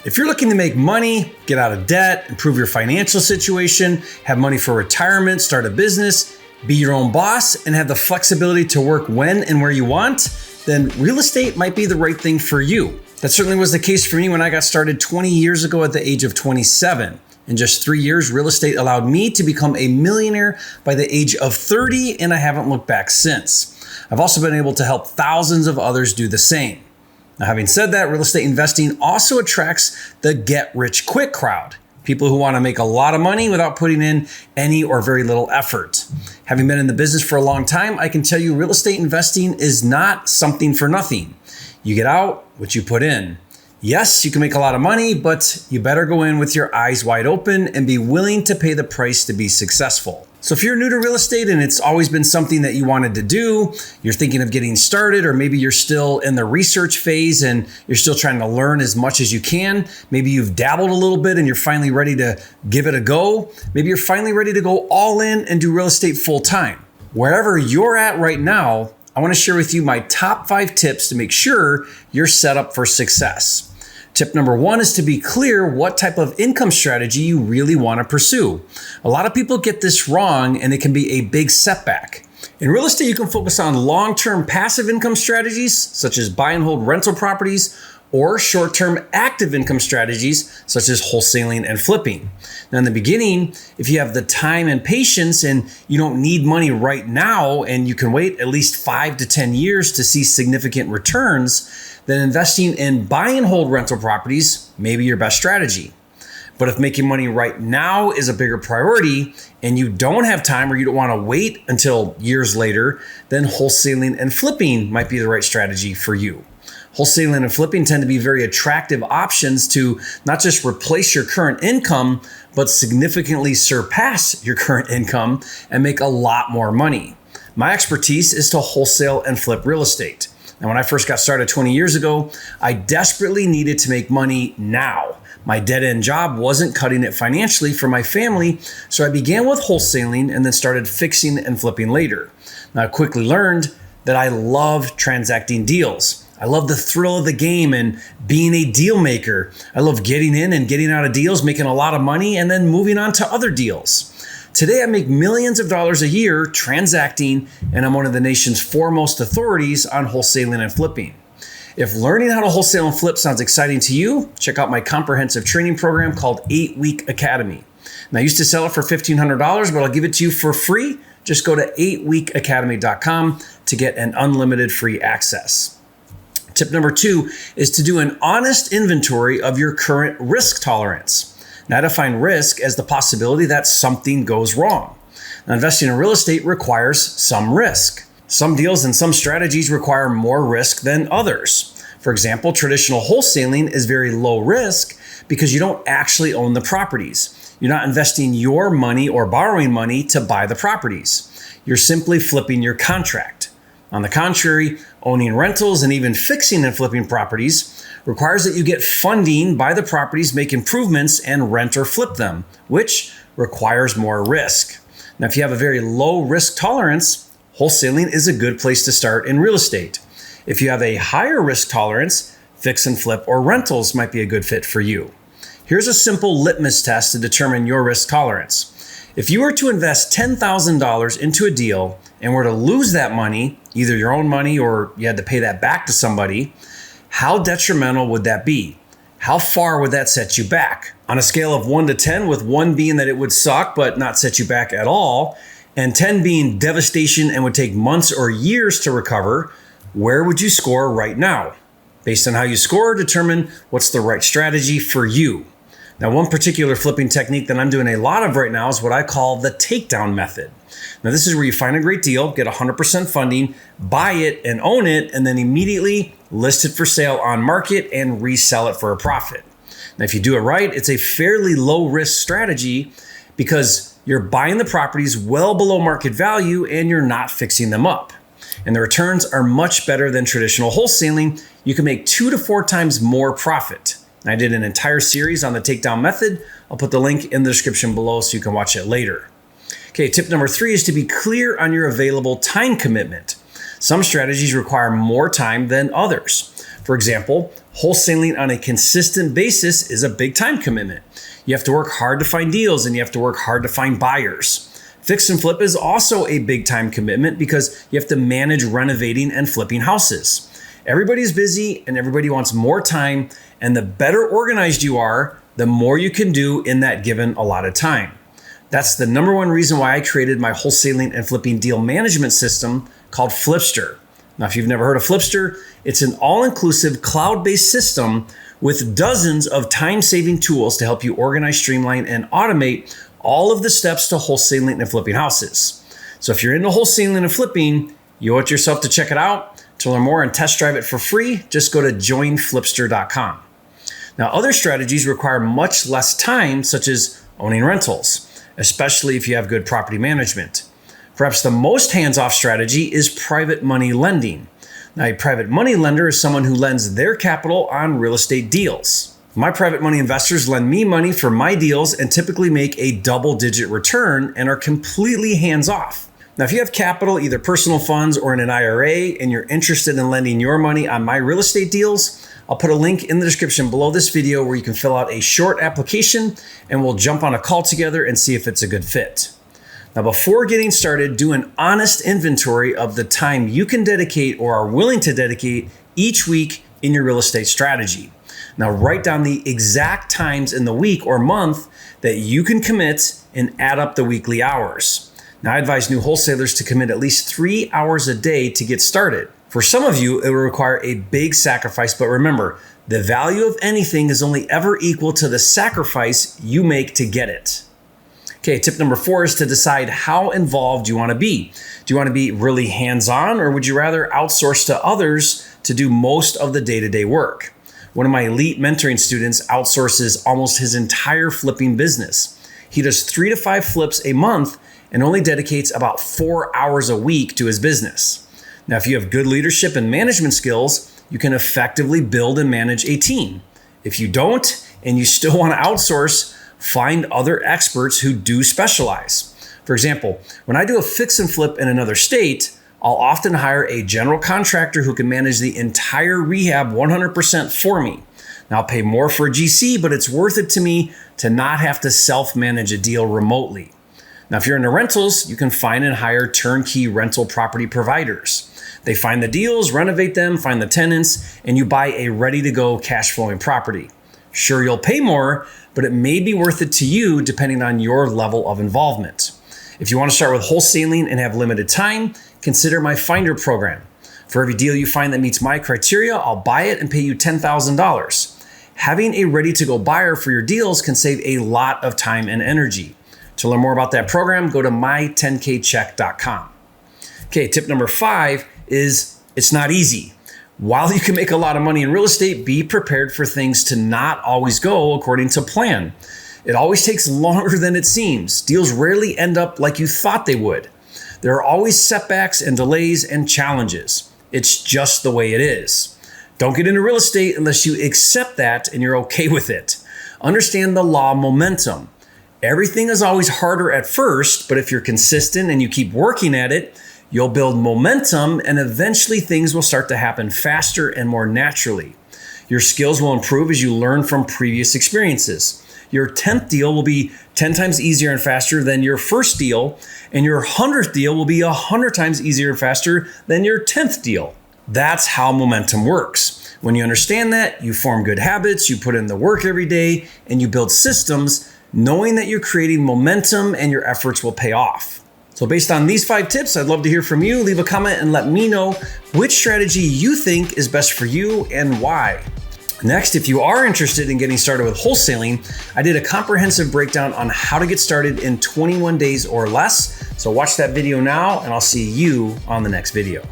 If you're looking to make money, get out of debt, improve your financial situation, have money for retirement, start a business, be your own boss, and have the flexibility to work when and where you want, then real estate might be the right thing for you. That certainly was the case for me when I got started 20 years ago at the age of 27. In just 3 years, real estate allowed me to become a millionaire by the age of 30, and I haven't looked back since. I've also been able to help thousands of others do the same. Now, having said that, real estate investing also attracts the get-rich-quick crowd. People who want to make a lot of money without putting in any or very little effort. Having been in the business for a long time, I can tell you real estate investing is not something for nothing. You get out what you put in. Yes, you can make a lot of money, but you better go in with your eyes wide open and be willing to pay the price to be successful. So if you're new to real estate and it's always been something that you wanted to do, you're thinking of getting started, or maybe you're still in the research phase and you're still trying to learn as much as you can. Maybe you've dabbled a little bit and you're finally ready to give it a go. Maybe you're finally ready to go all in and do real estate full time. Wherever you're at right now, I want to share with you my top 5 tips to make sure you're set up for success. Tip number 1 is to be clear what type of income strategy you really want to pursue. A lot of people get this wrong and it can be a big setback. In real estate, you can focus on long-term passive income strategies, such as buy and hold rental properties, or short-term active income strategies, such as wholesaling and flipping. Now, in the beginning, if you have the time and patience and you don't need money right now and you can wait at least 5 to 10 years to see significant returns, then investing in buy and hold rental properties may be your best strategy. But if making money right now is a bigger priority and you don't have time or you don't want to wait until years later, then wholesaling and flipping might be the right strategy for you. Wholesaling and flipping tend to be very attractive options to not just replace your current income, but significantly surpass your current income and make a lot more money. My expertise is to wholesale and flip real estate. And when I first got started 20 years ago, I desperately needed to make money now. My dead-end job wasn't cutting it financially for my family, so I began with wholesaling and then started fixing and flipping later. Now, I quickly learned that I love transacting deals. I love the thrill of the game and being a deal maker. I love getting in and getting out of deals, making a lot of money, and then moving on to other deals. Today, I make millions of dollars a year transacting, and I'm one of the nation's foremost authorities on wholesaling and flipping. If learning how to wholesale and flip sounds exciting to you, check out my comprehensive training program called 8-Week Academy. And I used to sell it for $1,500, but I'll give it to you for free. Just go to 8weekacademy.com to get an unlimited free access. Tip number 2 is to do an honest inventory of your current risk tolerance. Now, I define risk as the possibility that something goes wrong. Now, investing in real estate requires some risk. Some deals and some strategies require more risk than others. For example, traditional wholesaling is very low risk because you don't actually own the properties. You're not investing your money or borrowing money to buy the properties. You're simply flipping your contract. On the contrary, owning rentals and even fixing and flipping properties requires that you get funding, buy the properties, make improvements, and rent or flip them, which requires more risk. Now, if you have a very low risk tolerance, wholesaling is a good place to start in real estate. If you have a higher risk tolerance, fix and flip or rentals might be a good fit for you. Here's a simple litmus test to determine your risk tolerance. If you were to invest $10,000 into a deal and were to lose that money, either your own money or you had to pay that back to somebody, how detrimental would that be? How far would that set you back? On a scale of 1 to 10, with 1 being that it would suck but not set you back at all, and 10 being devastation and would take months or years to recover, where would you score right now? Based on how you score, determine what's the right strategy for you. Now, one particular flipping technique that I'm doing a lot of right now is what I call the takedown method. Now, this is where you find a great deal, get 100% funding, buy it and own it, and then immediately list it for sale on market and resell it for a profit. Now, if you do it right, it's a fairly low risk strategy because you're buying the properties well below market value and you're not fixing them up. And the returns are much better than traditional wholesaling. You can make 2 to 4 times more profit. I did an entire series on the takedown method. I'll put the link in the description below so you can watch it later. Okay, tip number 3 is to be clear on your available time commitment. Some strategies require more time than others. For example, Wholesaling on a consistent basis is a big time commitment. You have to work hard to find deals and you have to work hard to find buyers. Fix and flip is also a big time commitment because you have to manage renovating and flipping houses. Everybody's busy and everybody wants more time, and the better organized you are, the more you can do in that given allotted time. That's the number one reason why I created my wholesaling and flipping deal management system called Flipster. Now, if you've never heard of Flipster, it's an all-inclusive cloud-based system with dozens of time-saving tools to help you organize, streamline, and automate all of the steps to wholesaling and flipping houses. So if you're into wholesaling and flipping, you owe it to yourself to check it out. To learn more and test drive it for free, just go to joinflipster.com. Now, other strategies require much less time, such as owning rentals, especially if you have good property management. Perhaps the most hands-off strategy is private money lending. Now, a private money lender is someone who lends their capital on real estate deals. My private money investors lend me money for my deals and typically make a double-digit return and are completely hands-off. Now, if you have capital, either personal funds or in an IRA, and you're interested in lending your money on my real estate deals, I'll put a link in the description below this video where you can fill out a short application and we'll jump on a call together and see if it's a good fit. Now, before getting started, do an honest inventory of the time you can dedicate or are willing to dedicate each week in your real estate strategy. Now, write down the exact times in the week or month that you can commit and add up the weekly hours. Now, I advise new wholesalers to commit at least 3 hours a day to get started. For some of you, it will require a big sacrifice, but remember, the value of anything is only ever equal to the sacrifice you make to get it. Okay, tip number 4 is to decide how involved you want to be. Do you want to be really hands-on, or would you rather outsource to others to do most of the day-to-day work? One of my elite mentoring students outsources almost his entire flipping business. He does 3 to 5 flips a month and only dedicates about 4 hours a week to his business. Now, if you have good leadership and management skills, you can effectively build and manage a team. If you don't, and you still want to outsource, find other experts who do specialize. For example, when I do a fix and flip in another state, I'll often hire a general contractor who can manage the entire rehab 100% for me. Now, I'll pay more for a GC, but it's worth it to me to not have to self-manage a deal remotely. Now, if you're into rentals, you can find and hire turnkey rental property providers. They find the deals, renovate them, find the tenants, and you buy a ready-to-go cash flowing property. Sure, you'll pay more, but it may be worth it to you depending on your level of involvement. If you want to start with wholesaling and have limited time, consider my Finder program. For every deal you find that meets my criteria, I'll buy it and pay you $10,000. Having a ready-to-go buyer for your deals can save a lot of time and energy. To learn more about that program, go to my10kcheck.com. Okay, tip number 5 is it's not easy. While you can make a lot of money in real estate, be prepared for things to not always go according to plan. It always takes longer than it seems. Deals rarely end up like you thought they would. There are always setbacks and delays and challenges. It's just the way it is. Don't get into real estate unless you accept that and you're okay with it. Understand the law of momentum. Everything is always harder at first, but if you're consistent and you keep working at it, you'll build momentum and eventually things will start to happen faster and more naturally. Your skills will improve as you learn from previous experiences. Your 10th deal will be 10 times easier and faster than your first deal, and your 100th deal will be 100 times easier and faster than your 10th deal. That's how momentum works. When you understand that, you form good habits, you put in the work every day, and you build systems knowing that you're creating momentum and your efforts will pay off. So based on these 5 tips, I'd love to hear from you. Leave a comment and let me know which strategy you think is best for you and why. Next, if you are interested in getting started with wholesaling, I did a comprehensive breakdown on how to get started in 21 days or less. So watch that video now and I'll see you on the next video.